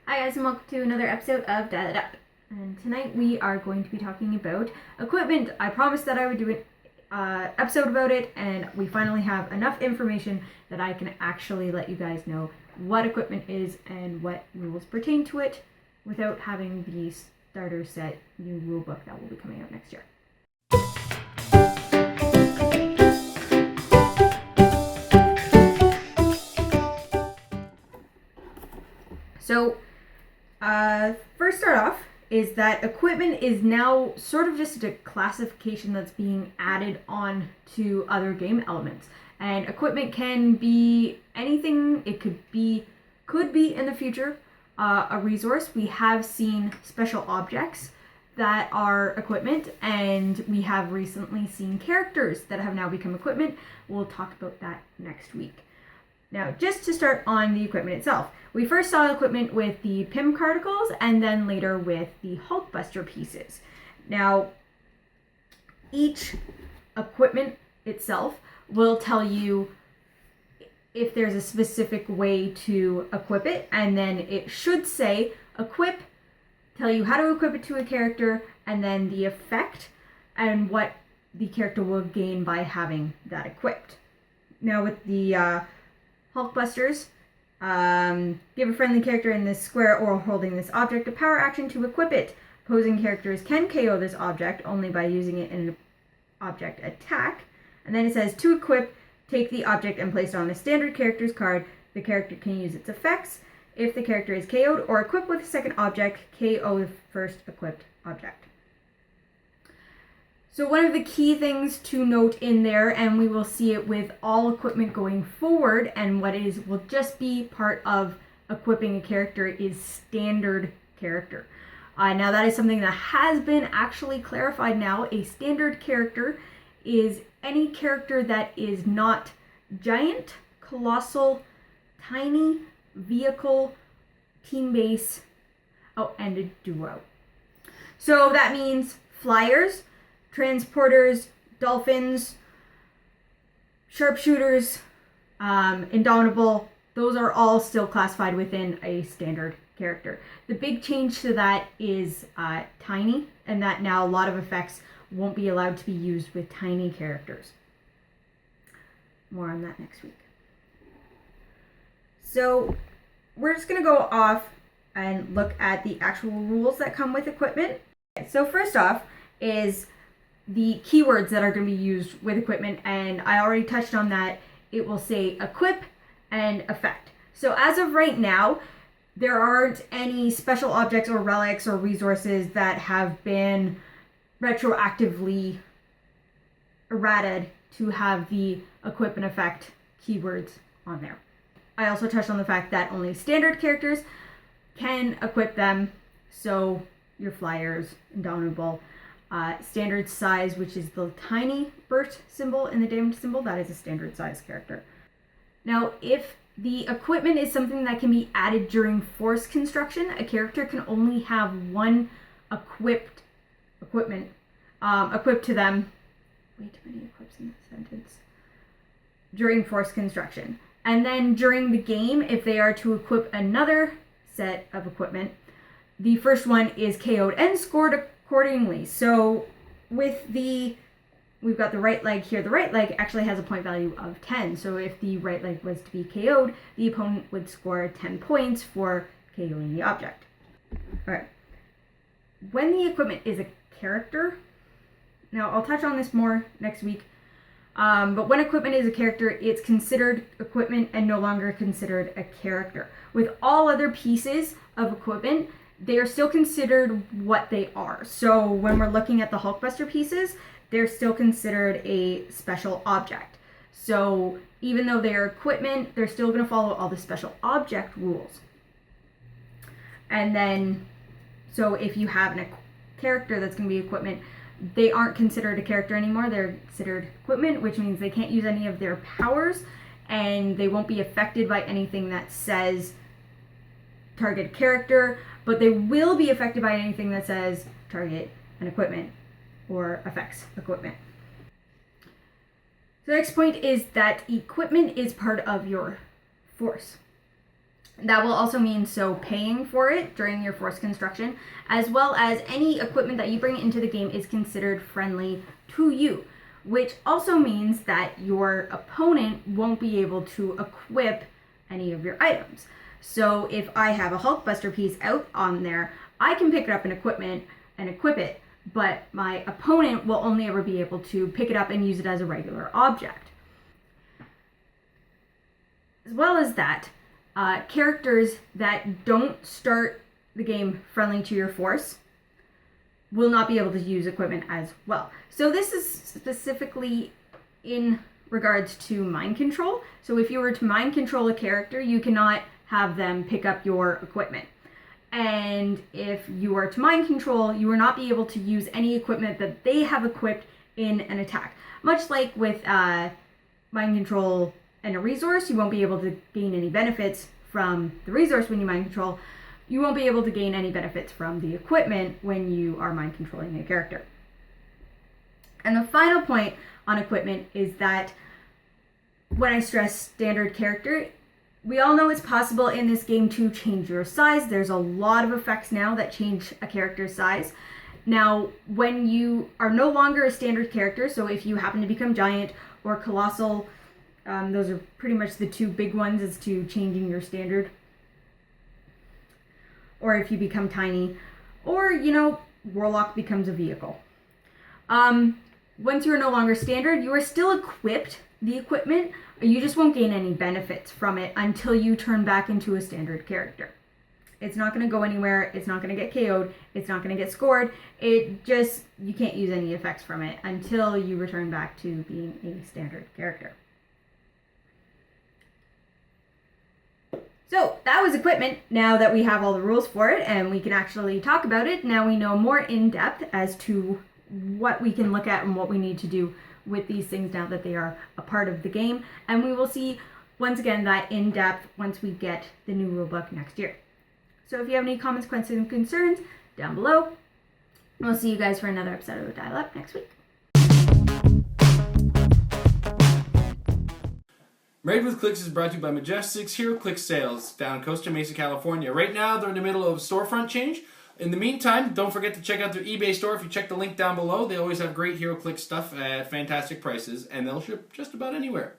Hi guys, and welcome to another episode of Dial It Up. And tonight we are going to be talking about equipment. I promised that I would do an episode about it, and we finally have enough information that I can actually let you guys know what equipment is and what rules pertain to it without having the starter set new rulebook that will be coming out next year. So, first start off is that equipment is now sort of just a classification that's being added on to other game elements. And equipment can be anything. It could be in the future a resource. We have seen special objects that are equipment, and we have recently seen characters that have now become equipment. We'll talk about that next week. Now, just to start on the equipment itself, we first saw equipment with the PIM particles and then later with the Hulkbuster pieces. Now, each equipment itself will tell you if there's a specific way to equip it, and then it should say equip, tell you how to equip it to a character, and then the effect and what the character will gain by having that equipped. Now, with the Hulkbusters, give a friendly character in this square or holding this object a power action to equip it. Opposing characters can KO this object only by using it in an object attack. And then it says, to equip, take the object and place it on a standard character's card. The character can use its effects. If the character is KO'd or equipped with a second object, KO the first equipped object. So one of the key things to note in there, and we will see it with all equipment going forward, and what is will just be part of equipping a character, is standard character. Now that is something that has been actually clarified now. A standard character is any character that is not giant, colossal, tiny, vehicle, team base, and a duo. So that means flyers, transporters, dolphins, sharpshooters, indomitable, those are all still classified within a standard character. The big change to that is tiny, and that now a lot of effects won't be allowed to be used with tiny characters. More on that next week. So we're just going to go off and look at the actual rules that come with equipment. So first off is the keywords that are going to be used with equipment, and I already touched on that. It will say equip and effect. So as of right now, there aren't any special objects or relics or resources that have been retroactively errated to have the equip and effect keywords on there. I also touched on the fact that only standard characters can equip them, so your flyers, indomitable, standard size, which is the tiny burst symbol and the damage symbol, that is a standard size character. Now, if the equipment is something that can be added during force construction, a character can only have one equipped to them. Way too many equips in this sentence. During force construction. And then during the game, if they are to equip another set of equipment, the first one is KO'd and scored accordingly. So we've got the right leg here. The right leg actually has a point value of 10. So if the right leg was to be KO'd, the opponent would score 10 points for KOing the object. All right. When the equipment is a character, now I'll touch on this more next week, but when equipment is a character, it's considered equipment and no longer considered a character. With all other pieces of equipment, they are still considered what they are. So when we're looking at the Hulkbuster pieces, they're still considered a special object. So even though they are equipment, they're still going to follow all the special object rules. And then, so if you have a character that's going to be equipment, they aren't considered a character anymore. They're considered equipment, which means they can't use any of their powers, and they won't be affected by anything that says target character, but they will be affected by anything that says target an equipment or affects equipment. The next point is that equipment is part of your force. That will also mean paying for it during your force construction, as well as any equipment that you bring into the game is considered friendly to you, which also means that your opponent won't be able to equip any of your items. So if I have a Hulkbuster piece out on there, I can pick it up and equip it, but my opponent will only ever be able to pick it up and use it as a regular object. As well as that, characters that don't start the game friendly to your force will not be able to use equipment as well. So this is specifically in regards to mind control. So if you were to mind control a character, you cannot have them pick up your equipment. And if you are to mind control, you will not be able to use any equipment that they have equipped in an attack. Much like with mind control and a resource, you won't be able to gain any benefits from the resource when you mind control. You won't be able to gain any benefits from the equipment when you are mind controlling a character. And the final point on equipment is that when I stress standard character, we all know it's possible in this game to change your size. There's a lot of effects now that change a character's size. Now, when you are no longer a standard character, so if you happen to become giant or colossal, those are pretty much the two big ones as to changing your standard. Or if you become tiny, or, Warlock becomes a vehicle. Once you're no longer standard, you are still equipped the equipment, you just won't gain any benefits from it until you turn back into a standard character. It's not going to go anywhere, it's not going to get KO'd, it's not going to get scored, you can't use any effects from it until you return back to being a standard character. So that was equipment. Now that we have all the rules for it and we can actually talk about it, now we know more in depth as to what we can look at and what we need to do with these things now that they are a part of the game. And we will see, once again, that in depth once we get the new rulebook next year. So if you have any comments, questions, and concerns, down below. We'll see you guys for another episode of Dial Up next week. Made with Clix is brought to you by Majestic's Heroclix sales down in Costa Mesa, California. Right now, they're in the middle of storefront change. In the meantime, don't forget to check out their eBay store. If you check the link down below, they always have great Heroclix stuff at fantastic prices, and they'll ship just about anywhere.